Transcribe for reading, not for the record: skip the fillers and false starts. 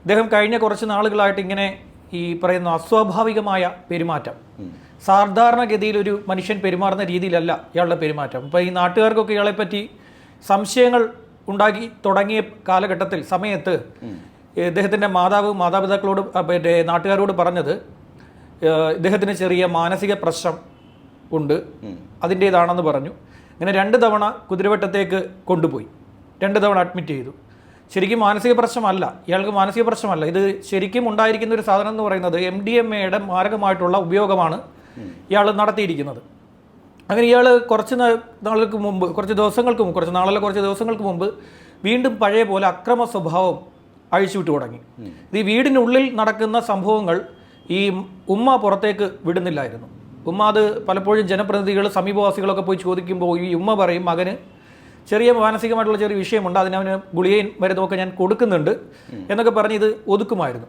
ഇദ്ദേഹം കഴിഞ്ഞ കുറച്ച് നാളുകളായിട്ട് ഇങ്ങനെ ഈ പറയുന്ന അസ്വാഭാവികമായ പെരുമാറ്റം, സാധാരണഗതിയിൽ ഒരു മനുഷ്യൻ പെരുമാറുന്ന രീതിയിലല്ല ഇയാളുടെ പെരുമാറ്റം. ഇപ്പോൾ ഈ നാട്ടുകാർക്കൊക്കെ ഇയാളെപ്പറ്റി സംശയങ്ങൾ ഉണ്ടാക്കി തുടങ്ങിയ കാലഘട്ടത്തിൽ സമയത്ത് ഇദ്ദേഹത്തിൻ്റെ മാതാപിതാക്കളോട് നാട്ടുകാരോട് പറഞ്ഞത് ഇദ്ദേഹത്തിന് ചെറിയ മാനസിക പ്രശ്നം ഉണ്ട്, അതിൻ്റേതാണെന്ന് പറഞ്ഞു. ഇങ്ങനെ 2 തവണ കുതിരവട്ടത്തേക്ക് കൊണ്ടുപോയി, 2 തവണ അഡ്മിറ്റ് ചെയ്തു. ശരിക്കും മാനസിക പ്രശ്നമല്ല, ഇയാൾക്ക് മാനസിക പ്രശ്നമല്ല. ഇത് ശരിക്കും ഉണ്ടായിരിക്കുന്ന ഒരു സാധനം എന്ന് പറയുന്നത് MDMA മാരകമായിട്ടുള്ള ഉപയോഗമാണ് ഇയാൾ നടത്തിയിരിക്കുന്നത്. അങ്ങനെ ഇയാൾ കുറച്ച് നാളുകൾക്ക് മുമ്പ്, കുറച്ച് ദിവസങ്ങൾക്ക് മുമ്പ് വീണ്ടും പഴയ പോലെ അക്രമ സ്വഭാവം അഴിച്ചുവിട്ടു തുടങ്ങി. ഇത് ഈ വീടിനുള്ളിൽ നടക്കുന്ന സംഭവങ്ങൾ ഈ ഉമ്മ പുറത്തേക്ക് വിടുന്നില്ലായിരുന്നു. ഉമ്മ അത് പലപ്പോഴും ജനപ്രതിനിധികൾ, സമീപവാസികളൊക്കെ പോയി ചോദിക്കുമ്പോൾ ഈ ഉമ്മ പറയും, മകന് ചെറിയ മാനസികമായിട്ടുള്ള ചെറിയ വിഷയമുണ്ട്, അതിനവന് ഗുളികയും മരുന്നുമൊക്കെ ഞാൻ കൊടുക്കുന്നുണ്ട് എന്നൊക്കെ പറഞ്ഞ് ഇത് ഒതുക്കുമായിരുന്നു.